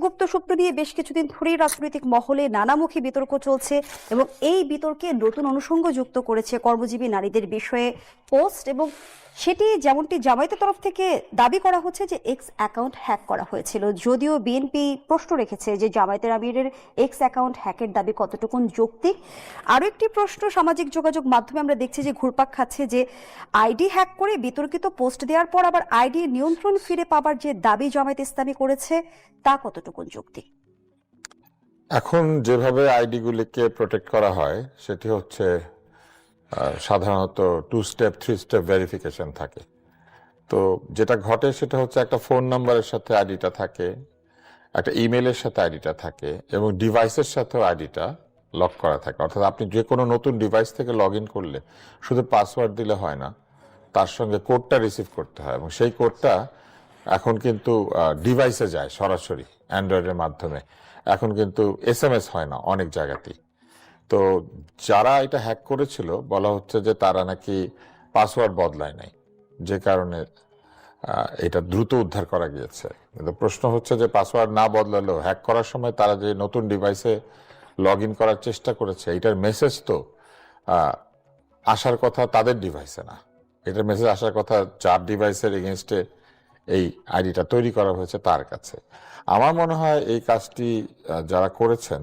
গুপ্তসূত্র নিয়ে বেশ কিছুদিন ধরেই রাজনৈতিক মহলে নানামুখী বিতর্ক চলছে এবং এই বিতর্কে নতুন অনুষঙ্গ যুক্ত করেছে কর্মজীবী নারীদের বিষয়ে পোস্ট, এবং সেটি যেমনটি জামায়াতের তরফ থেকে দাবি করা হচ্ছে যে এক্স অ্যাকাউন্ট হ্যাক করা হয়েছিল। যদিও বিএনপি প্রশ্ন রেখেছে যে জামায়াতের আমিরের এক্স অ্যাকাউন্ট হ্যাকের দাবি কতটুকু যৌক্তিক। আরও একটি প্রশ্ন সামাজিক যোগাযোগ মাধ্যমে আমরা দেখছি যে ঘুরপাক খাচ্ছে যে আইডি হ্যাক করে বিতর্কিত পোস্ট দেওয়ার পর আবার আইডি নিয়ন্ত্রণ ফিরে পাবার যে দাবি জামায়াত ইসলামী করেছে তা কতটুকু যৌক্তিক? এখন যেভাবে আইডি গুলিকে প্রোটেক্ট করা হয় সেটি হচ্ছে সাধারণত 2 স্টেপ 3 স্টেপ ভেরিফিকেশন থাকে। তো যেটা ঘটে সেটা হচ্ছে একটা ফোন নাম্বারের সাথে আইডিটা থাকে, একটা ইমেলের সাথে আইডিটা থাকে এবং ডিভাইসের সাথেও আইডিটা লক করা থাকে। অর্থাৎ আপনি যে কোনো নতুন ডিভাইস থেকে লগ ইন করলে শুধু পাসওয়ার্ড দিলে হয় না, তার সঙ্গে কোডটা রিসিভ করতে হয় এবং সেই কোডটা এখন কিন্তু ডিভাইসে যায় সরাসরি অ্যান্ড্রয়েডের মাধ্যমে। এখন কিন্তু এসএমএস হয় না অনেক জায়গাতেই। তো যারা এটা হ্যাক করেছিল বলা হচ্ছে যে তারা নাকি পাসওয়ার্ড বদলায় নাই, যে কারণে এটা দ্রুত উদ্ধার করা গিয়েছে। কিন্তু প্রশ্ন হচ্ছে যে পাসওয়ার্ড না বদলালেও হ্যাক করার সময় তারা যে নতুন ডিভাইসে লগ ইন করার চেষ্টা করেছে, এটার মেসেজ তো আসার কথা তাদের ডিভাইসে না, এটার মেসেজ আসার কথা যার ডিভাইসের এগেনস্টে এই আইডিটা তৈরি করা হয়েছে তার কাছে। আমার মনে হয় এই কাজটি যারা করেছেন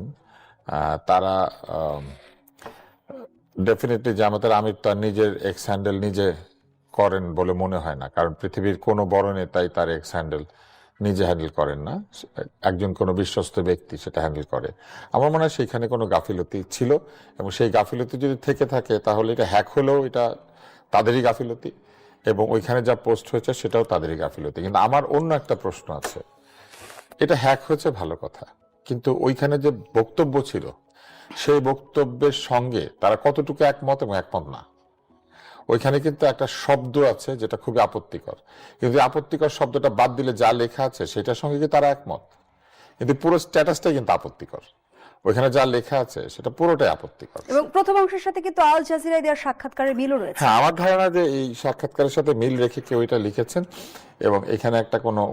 তারা ডেফিনেটলি জামাতের আমির তার নিজের এক্স হ্যান্ডেল নিজে করেন বলে মনে হয় না, কারণ পৃথিবীর কোনো বড় নেতাই তার এক্স হ্যান্ডেল নিজে হ্যান্ডেল করেন না, একজন কোনো বিশ্বস্ত ব্যক্তি সেটা হ্যান্ডেল করে। আমার মনে হয় সেইখানে কোনো গাফিলতি ছিল এবং সেই গাফিলতি যদি থেকে থাকে তাহলে এটা হ্যাক হলেও এটা তাদেরই গাফিলতি এবং ওইখানে যা পোস্ট হয়েছে সেটাও তাদেরই গাফিলতি। কিন্তু আমার অন্য একটা প্রশ্ন আছে, এটা হ্যাক হয়েছে ভালো কথা, কিন্তু ওইখানে যে বক্তব্য ছিল সেই বক্তব্যের সঙ্গে তারা কতটুকু একমত এবং একমত না। ওইখানে কিন্তু একটা শব্দ আছে যেটা খুবই আপত্তিকর, কিন্তু আপত্তিকর শব্দটা বাদ দিলে যা লেখা আছে সেটার সঙ্গে কি তারা একমত? কিন্তু পুরো স্ট্যাটাসটাই কিন্তু আপত্তিকর, ওইখানে যা লেখা আছে সেটা পুরোটাই আপত্তিকর। এবং প্রথম অংশের সাথে কিন্তু আল জাজিরায় দেওয়ার সাক্ষাৎকারের মিলও রয়েছে। হ্যাঁ, আমার ধারণা যে এই সাক্ষাৎকারের সাথে মিল রেখে কেউ এটা লিখেছেন এবং এখানে একটা কোনো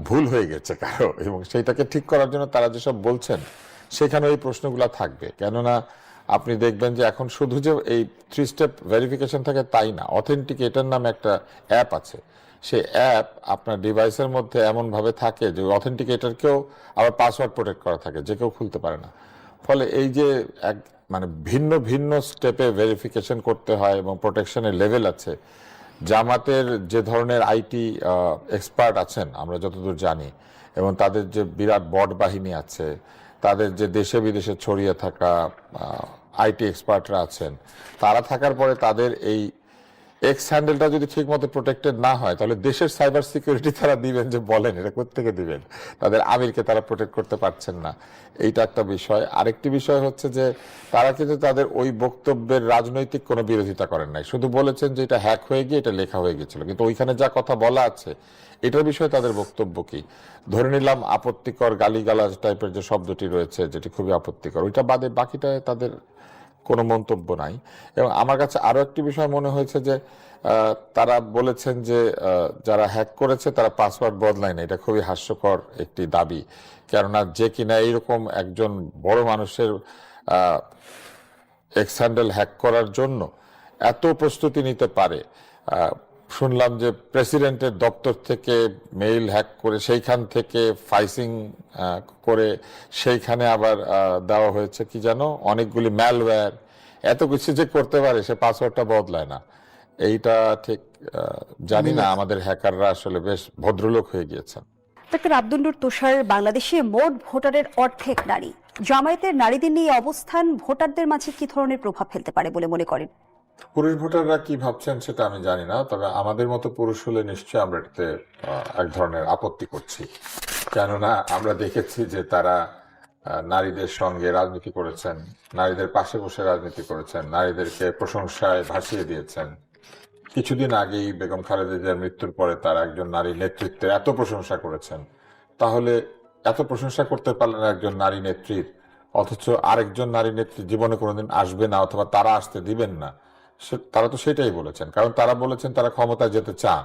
ভুল হয়ে গেছে কারো, এবং সেইটাকে ঠিক করার জন্য তারা যেসব বলছেন সেখানে এই প্রশ্নগুলো থাকবে। কেননা আপনি দেখবেন যে এখন শুধু যে এই 3 স্টেপ ভেরিফিকেশন থাকে তাই না, অথেন্টিকেটর নামে একটা অ্যাপ আছে। সেই অ্যাপ আপনার ডিভাইসের মধ্যে এমনভাবে থাকে যে অথেন্টিকেটরকেও আবার পাসওয়ার্ড প্রোটেক্ট করা থাকে, যে কেউ খুলতে পারে না। ফলে এই যে এক মানে ভিন্ন ভিন্ন স্টেপে ভেরিফিকেশন করতে হয় এবং প্রোটেকশনের লেভেল আছে। জামাতের যে ধরনের আইটি এক্সপার্ট আছেন আমরা যতদূর জানি, এবং তাদের যে বিরাট বট বাহিনী আছে, তাদের যে দেশে বিদেশে ছড়িয়ে থাকা আইটি এক্সপার্টরা আছেন, তারা থাকার পরে তাদের এই এক্স হ্যান্ডেলটা যদি ঠিক মতো প্রোটেক্টেড না হয় তাহলে দেশের সাইবার সিকিউরিটি তারা দিবেন যে বলেন এটা কোত্থেকে দিবেন? তাদের আমিরকে তারা প্রোটেক্ট করতে পারছেন না, এইটা একটা বিষয়। আরেকটি বিষয় হচ্ছে যে তারা কিন্তু তাদের ওই বক্তব্যের রাজনৈতিক কোনো বিরোধিতা করেন নাই, শুধু বলেছেন যে এটা হ্যাক হয়ে গিয়ে এটা লেখা হয়ে গেছিল, কিন্তু ওইখানে যা কথা বলা আছে এটার বিষয়ে তাদের বক্তব্য কি? ধরে নিলাম আপত্তিকর গালিগালাজ টাইপের যে শব্দটি রয়েছে যেটি খুবই আপত্তিকর, ওইটা বাদে বাকিটায় তাদের কোনো মন্তব্য নাই। এবং আমার কাছে আরো একটি বিষয় মনে হয়েছে যে তারা বলেছেন যে যারা হ্যাক করেছে তারা পাসওয়ার্ড বদলায় না, এটা খুবই হাস্যকর একটি দাবি। কেননা যে কিনা এইরকম একজন বড় মানুষের এক্স হ্যান্ডেল হ্যাক করার জন্য এত প্রস্তুতি নিতে পারে, শুনলাম যে প্রেসিডেন্টের দপ্তর থেকে মেইল হ্যাক করে সেইখান থেকে ফাইসিং করে সেইখানে আবার দেওয়া হয়েছে কি যেন অনেকগুলি ম্যালওয়্যার, এত কিছু যে করতে পারে সে পাসওয়ার্ডটা বদলায় না। এইটা ঠিক জানি না, আমাদের হ্যাকাররা আসলে বেশ ভদ্রলোক হয়ে গিয়েছেন। ডক্টর আব্দুল নূর তুষার, বাংলাদেশে মোট ভোটারের অর্ধেক নারী, জামায়াতের নারীদের নিয়ে অবস্থান ভোটারদের মাঝে কি ধরনের প্রভাব ফেলতে পারে বলে মনে করেন? পুরুষ ভোটাররা কি ভাবছেন সেটা আমি জানি না, তবে আমাদের মতো পুরুষ হলে নিশ্চয়ই আমরা এটাতে এক ধরনের আপত্তি করছি। কেননা আমরা দেখেছি যে তারা নারীদের সঙ্গে রাজনীতি করেছেন, নারীদের পাশে বসে রাজনীতি করেছেন, নারীদেরকে প্রশংসায় ভাসিয়ে দিয়েছেন। কিছুদিন আগেই বেগম খালেদা জিয়ার মৃত্যুর পরে তারা একজন নারী নেতৃত্বে এত প্রশংসা করেছেন, তাহলে এত প্রশংসা করতে পারলেন একজন নারী নেত্রীর, অথচ আরেকজন নারী নেত্রী জীবনে কোনোদিন আসবে না অথবা তারা আসতে দিবেন না। তারা তো সেটাই বলেছেন, কারণ তারা বলেছেন তারা ক্ষমতায় যেতে চান।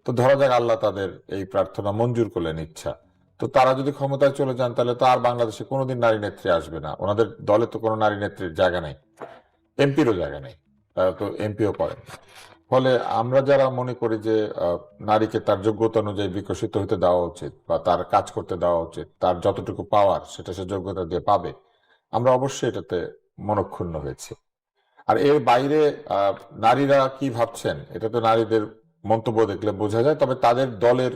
তো ধরা যাক আল্লাহ তাদের এই প্রার্থনা মঞ্জুর করলেন, ইচ্ছা, তো তারা যদি ক্ষমতায় চলে যান তাহলে তো আর বাংলাদেশে কোনোদিন নারী নেত্রী আসবে না, ওনাদের দলে তো কোনো নারী নেত্রীর জায়গা নেই, এমপিরও জায়গা নেই, তারা তো এমপিও করেন। ফলে আমরা যারা মনে করি যে নারীকে তার যোগ্যতা অনুযায়ী বিকশিত হতে দেওয়া উচিত বা তার কাজ করতে দেওয়া উচিত, তার যতটুকু পাওয়ার সেটা সে যোগ্যতা দিয়ে পাবে, আমরা অবশ্যই এটাতে মনক্ষুণ্ণ হয়েছি। আর এর বাইরে নারীরা কি ভাবছেন এটা তো নারীদের মন্তব্য দেখলে বোঝা যায়। তবে তাদের দলের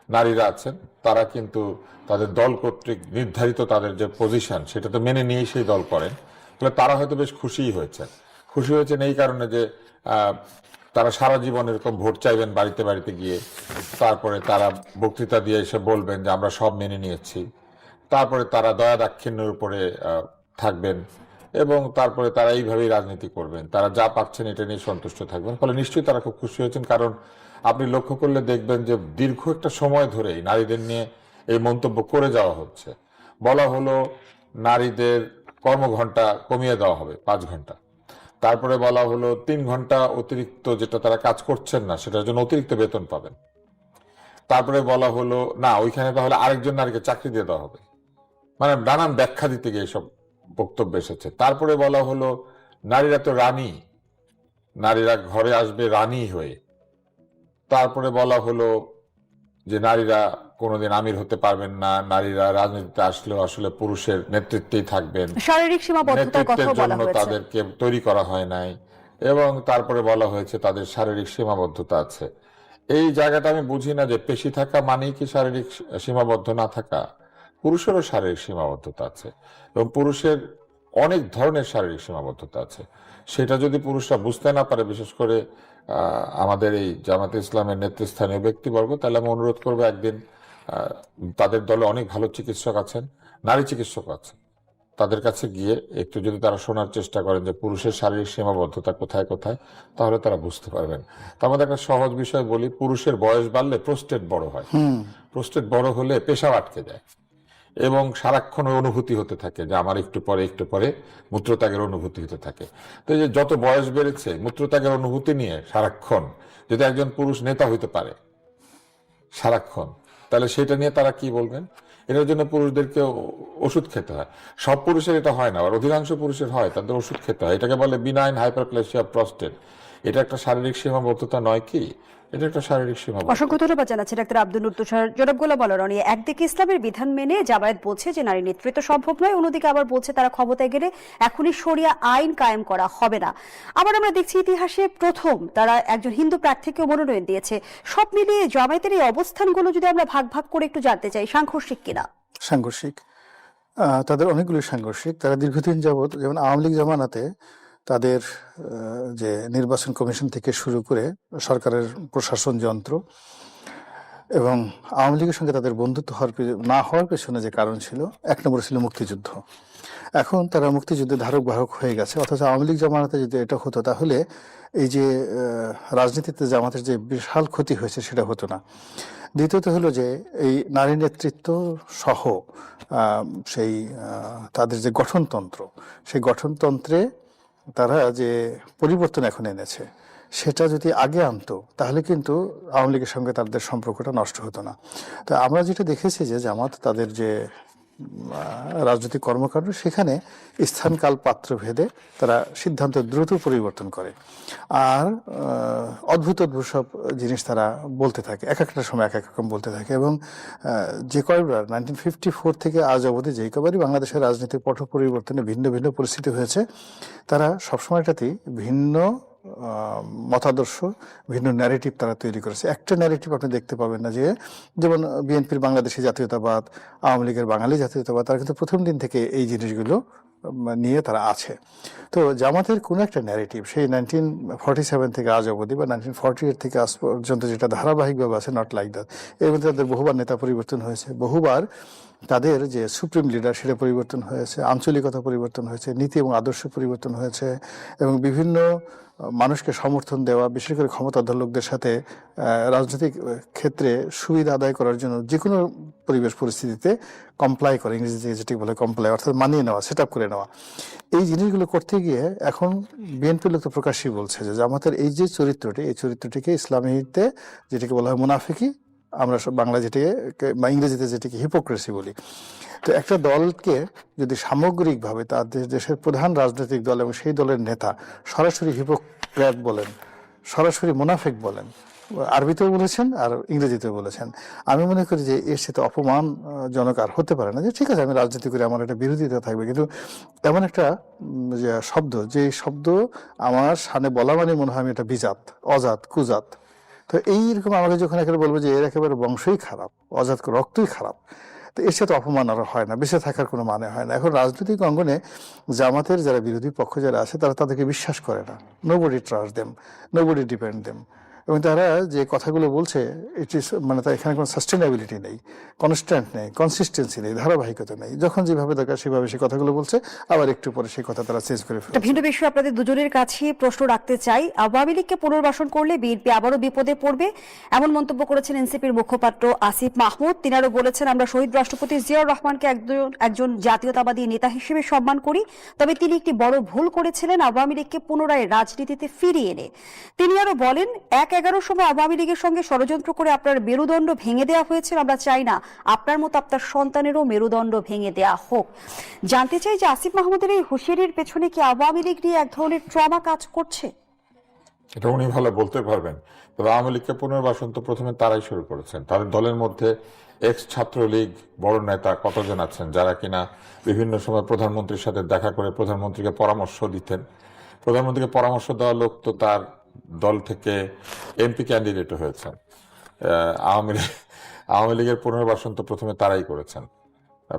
নারীরা আছেন, তারা কিন্তু তাদের দল কর্তৃক নির্ধারিত তাদের যে পজিশন সেটা তো মেনে নিয়েই সেই দল করেন। তাহলে তারা হয়তো বেশ খুশিই হয়েছেন। খুশি হয়েছেন এই কারণে যে তারা সারা জীবন এরকম ভোট চাইবেন বাড়িতে বাড়িতে গিয়ে, তারপরে তারা বক্তৃতা দিয়ে এসে বলবেন যে আমরা সব মেনে নিয়েছি, তারপরে তারা দয়া দাক্ষিণ্যের উপরে থাকবেন এবং তারপরে তারা এইভাবেই রাজনীতি করবেন, তারা যা পাচ্ছেন এটা নিয়ে সন্তুষ্ট থাকবেন। ফলে নিশ্চয়ই তারা খুব খুশি হয়েছেন। কারণ আপনি লক্ষ্য করলে দেখবেন যে দীর্ঘ একটা সময় ধরেই নারীদের নিয়ে এই মন্তব্য করে যাওয়া হচ্ছে। বলা হলো নারীদের কর্মঘণ্টা কমিয়ে দেওয়া হবে 5 ঘন্টা, তারপরে বলা হলো 3 ঘন্টা অতিরিক্ত যেটা তারা কাজ করছেন না সেটার জন্য অতিরিক্ত বেতন পাবেন, তারপরে বলা হলো না ওইখানে তাহলে আরেকজন নারীকে চাকরি দিয়ে দেওয়া হবে। মানে নানান ব্যাখ্যা দিতে গিয়ে সব বক্তব্য এসেছে। তারপরে বলা হলো নারীরা তো রানী, নারীরা ঘরে আসবে রানী হয়ে। তারপরে বলা হলো যে নারীরা কোনোদিন আমির হতে পারবেন না, নারীরা রাজনীতিতে আসলেও আসলে পুরুষের নেতৃত্বেই থাকবেন, শারীরিক সীমাবদ্ধতার কথা নেতৃত্বের বলা জন্য হয়েছে। তাদেরকে তৈরি করা হয় নাই, এবং তারপরে বলা হয়েছে তাদের শারীরিক সীমাবদ্ধতা আছে। এই জায়গাটা আমি বুঝি না যে পেশি থাকা মানেই কি শারীরিক সীমাবদ্ধ না থাকা। পুরুষেরও শারীরিক সীমাবদ্ধতা আছে এবং পুরুষের অনেক ধরনের শারীরিক সীমাবদ্ধতা আছে। সেটা যদি পুরুষরা বুঝতে না পারে, বিশেষ করে আমাদের এই জামাতে ইসলামের নেতৃস্থানীয় ব্যক্তিবর্গ, তাহলে আমি অনুরোধ করবো একদিন তাদের দলে অনেক ভালো চিকিৎসক আছেন, নারী চিকিৎসক আছেন, তাদের কাছে গিয়ে একটু যদি তারা শোনার চেষ্টা করেন যে পুরুষের শারীরিক সীমাবদ্ধতা কোথায় কোথায়, তাহলে তারা বুঝতে পারবেন। তার মধ্যে একটা সহজ বিষয় বলি, পুরুষের বয়স বাড়লে প্রোস্টেট বড় হয়, প্রোস্টেট বড় হলে পেশাব আটকে যায় এবং সারাক্ষণ ওই অনুভূতি হতে থাকে যে আমার একটু পরে মূত্রত্যাগের অনুভূতি হতে থাকে। তো এই যে যত বয়স বেড়েছে মূত্রত্যাগের অনুভূতি নিয়ে সারাক্ষণ যদি একজন পুরুষ নেতা হইতে পারে সারাক্ষণ, তাহলে সেটা নিয়ে তারা কি বলবেন? এটার জন্য পুরুষদেরকে ওষুধ খেতে হয়। সব পুরুষের এটা হয় না, আর অধিকাংশ পুরুষের হয়, তাদের ওষুধ খেতে হয়। এটাকে বলে বিনাইন হাইপারপ্লেসিয়া প্রস্টেট। এটা একটা শারীরিক সীমাবদ্ধতা নয় কি? এটা একটা শারীরিক সীমাবদ্ধতা। অসংখ্য ধন্যবাদ জানাচ্ছি ডাক্তার আব্দুল নূর তুষার। জনাব গোলাম আলা রনি, একদিকে ইসলামের বিধান মেনে জামায়াত বলছে যে নারী নেতৃত্ব সম্ভব নয়, অন্যদিকে আবার বলছে তারা ক্ষমতায় গেলে এখনই শরিয়া আইন কায়েম করা হবে না। আবার আমরা দেখছি ইতিহাসে প্রথম তারা একজন হিন্দু প্রার্থীকে মনোনয়ন দিয়েছে। সব মিলিয়ে জামায়াতের এই অবস্থানগুলো যদি আমরা ভাগ ভাগ করে একটু জানতে চাই, সাংঘর্ষিক কিনা? সাংঘর্ষিক, তাদের অনেকগুলো সাংঘর্ষিক। তারা দীর্ঘদিন যাবৎ, যেমন আওয়ামী লীগ জামানাতে তাদের যে নির্বাচন কমিশন থেকে শুরু করে সরকারের প্রশাসন যন্ত্র এবং আওয়ামী লীগের সঙ্গে তাদের বন্ধুত্ব না হওয়ার পেছনে যে কারণ ছিল, 1 নম্বর ছিল মুক্তিযুদ্ধ। এখন তারা মুক্তিযুদ্ধের ধারক বাহক হয়ে গেছে। অথচ আওয়ামী লীগ জামানাতে যদি এটা হতো তাহলে এই যে রাজনীতিতে জামাতের যে বিশাল ক্ষতি হয়েছে সেটা হতো না। দ্বিতীয়ত হলো যে এই নারী নেতৃত্ব সহ সেই তাদের যে গঠনতন্ত্র, সেই গঠনতন্ত্রে তারা যে পরিবর্তন এখন এনেছে সেটা যদি আগে আনতো তাহলে কিন্তু আওয়ামী লীগের সঙ্গে তাদের সম্পর্কটা নষ্ট হতো না। তো আমরা যেটা দেখেছি যে জামাত তাদের যে রাজনৈতিক কর্মকাণ্ড, সেখানে স্থান কাল পাত্র ভেদে তারা সিদ্ধান্ত দ্রুত পরিবর্তন করে আর অদ্ভুত অদ্ভুত সব জিনিস তারা বলতে থাকে, এক একটা সময় এক এক রকম বলতে থাকে। এবং যে কয়বার 1954 থেকে আজ অবধি যে কয়বারই বাংলাদেশের রাজনীতির পট পরিবর্তনে ভিন্ন ভিন্ন পরিস্থিতি হয়েছে, তারা সবসময়টাতেই ভিন্ন মতাদর্শ, ভিন্ন ন্যারেটিভ তারা তৈরি করেছে। একটা ন্যারেটিভ আপনি দেখতে পাবেন না, যে যেমন বিএনপির বাংলাদেশি জাতীয়তাবাদ, আওয়ামী লীগের বাঙালি জাতীয়তাবাদ, তারা কিন্তু প্রথম দিন থেকে এই জিনিসগুলো নিয়ে তারা আছে। তো জামাতের কোনো একটা ন্যারেটিভ সেই 1947 থেকে আজ অবধি বা 1948 থেকে আজ পর্যন্ত যেটা ধারাবাহিকভাবে আছে, নট লাইক দ্যাট। এর মধ্যে তাদের বহুবার নেতা পরিবর্তন হয়েছে, বহুবার তাদের যে সুপ্রিম লিডার সেটা পরিবর্তন হয়েছে, আঞ্চলিকতা পরিবর্তন হয়েছে, নীতি এবং আদর্শ পরিবর্তন হয়েছে, এবং বিভিন্ন মানুষকে সমর্থন দেওয়া, বিশেষ করে ক্ষমতাধর লোকদের সাথে রাজনৈতিক ক্ষেত্রে সুবিধা আদায় করার জন্য যে কোনো পরিবেশ পরিস্থিতিতে কমপ্লাই করে, ইংরেজিতে যেটি বলে কমপ্লাই, অর্থাৎ মানিয়ে নেওয়া, সেট আপ করে নেওয়া। এই জিনিসগুলো করতে গিয়ে এখন বিএনপির লোক তো প্রকাশ্যই বলছে যে জামাতের এই যে চরিত্রটি, এই চরিত্রটিকে ইসলামীতে যেটাকে বলা হয় মুনাফিকি আমরা সব বাংলা যেটাকে বা ইংরেজিতে যেটাকে হিপোক্রেসি বলি। তো একটা দলকে যদি সামগ্রিকভাবে তাদের দেশের প্রধান রাজনৈতিক দল এবং সেই দলের নেতা সরাসরি হিপোক্রেট বলেন, সরাসরি মুনাফিক বলেন, আরবিতেও বলেছেন আর ইংরেজিতেও বলেছেন, আমি মনে করি যে এর সাথে অপমানজনক আর হতে পারে না। যে ঠিক আছে আমি রাজনীতি করি, আমার একটা বিরোধিতা থাকবে, কিন্তু এমন একটা যে শব্দ, যে শব্দ আমার সামনে বলা মানে মনে হয় আমি একটা বিজাত, অজাত, কুজাত। তো এইরকম আমাকে যখন একেবারে বলবো যে এর একেবারে বংশই খারাপ, অজাত রক্তই খারাপ, তো এর সাথে অপমান আর হয় না, বেঁচে থাকার কোনো মানে হয় না। এখন রাজনৈতিক অঙ্গনে জামাতের যারা বিরোধী পক্ষ যারা আছে তারা তাদেরকে বিশ্বাস করে না। Nobody trust them, nobody depend them. এবং তারা যে কথাগুলো বলছে ইট ইস মানে তার এখানে কোনো সাস্টেনেবিলিটি নেই, কনস্ট্যান্ট নেই, কনসিস্টেন্সি নেই, ধারাবাহিকতা নেই। যখন যেভাবে দরকার সেভাবে সেই কথাগুলো বলছে, আবার একটু পরে সেই কথা তারা চেঞ্জ করে একটা ফেলছে। ভিন্ন বিষয় আপনাদের দুজনের কাছে প্রশ্ন রাখতে চাই। আওয়ামী লীগকে পুনর্বাসন করলে বিএনপি আবারও বিপদে পড়বে, এমন মন্তব্য করেছেন এনসিপির মুখপাত্র আসিফ মাহমুদ। তিনি আরো বলেছেন, আমরা শহীদ রাষ্ট্রপতি জিয়াউর রহমানকে একজন জাতীয়তাবাদী নেতা হিসেবে সম্মান করি, তবে তিনি একটি বড় ভুল করেছিলেন আওয়ামী লীগকে পুনরায় রাজনীতিতে ফিরিয়ে এনে। তিনি আরো বলেন, 1/11 সময় আওয়ামী লীগের সঙ্গে ষড়যন্ত্র করে আপনার মেরুদণ্ড ভেঙে দেওয়া হয়েছে, আমরা চাই না আপনার মতো আপনার সন্তানেরও মেরুদণ্ড ভেঙে দেওয়া হোক। জানতে চাই যে আসিফ মাহমুদের এই হুঁশিয়ারির পেছনে কি আওয়ামী লীগ নিয়ে এক ধরনের ট্রমা কাজ করছে? এটা উনি ভালো বলতে পারবেন। তবে আওয়ামী লীগকে পুনর্বাসন তো প্রথমে তারাই শুরু করেছেন। তাদের দলের মধ্যে এক্স ছাত্রলীগ বড় নেতা কতজন আছেন যারা কিনা বিভিন্ন সময় প্রধানমন্ত্রীর সাথে দেখা করে প্রধানমন্ত্রীকে পরামর্শ দিতেন। প্রধানমন্ত্রীকে পরামর্শ দেওয়া লোক তো তার দল থেকে এমপি ক্যান্ডিডেটও হয়েছেন। আওয়ামী লীগের পুনর্বাসন তো প্রথমে তারাই করেছেন।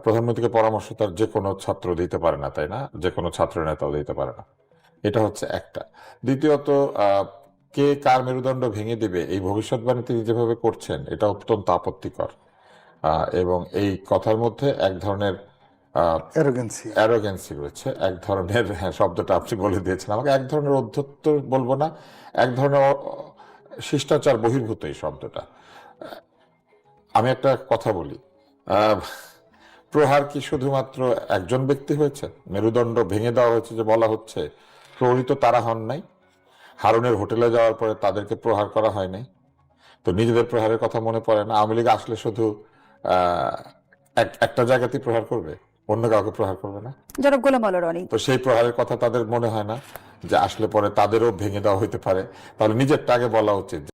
প্রধানমন্ত্রীকে পরামর্শ তার যে কোনো ছাত্র দিতে পারে না, তাই না? যে কোনো ছাত্র নেতাও দিতে পারে না। এটা হচ্ছে একটা। দ্বিতীয়ত, কে কার মেরুদণ্ড ভেঙে দিবে এই ভবিষ্যৎবাণী তিনি যেভাবে করছেন এটা অত্যন্ত আপত্তিকর। এবং এই কথার মধ্যে এক ধরনের অ্যারোগেন্সি রয়েছে, এক ধরনের, হ্যাঁ শব্দটা আপনি বলে দিয়েছেন আমাকে, এক ধরনের অধ্যত্ব বলবো না, এক ধরনের শিষ্টাচার বহির্ভূত এই শব্দটা। আমি একটা কথা বলি, প্রহার কি শুধুমাত্র একজন ব্যক্তি হয়েছে? মেরুদণ্ড ভেঙে দেওয়া হয়েছে যে বলা হচ্ছে, প্রহরিত তারা হন নাই? হারুনের হোটেলে যাওয়ার পরে তাদেরকে প্রহার করা হয় নাই? তো নিজেদের প্রহারের কথা মনে পড়ে না? আওয়ামী লীগ আসলে শুধু একটা জায়গাতেই প্রহার করবে, অন্য কাউকে প্রহার করবে না? জনাব গোলাম মাওলা রনি, তো সেই প্রহারের কথা তাদের মনে হয় না যে আসলে পরে তাদেরও ভেঙে দেওয়া হইতে পারে? তাহলে নিজেরটা আগে বলা উচিত।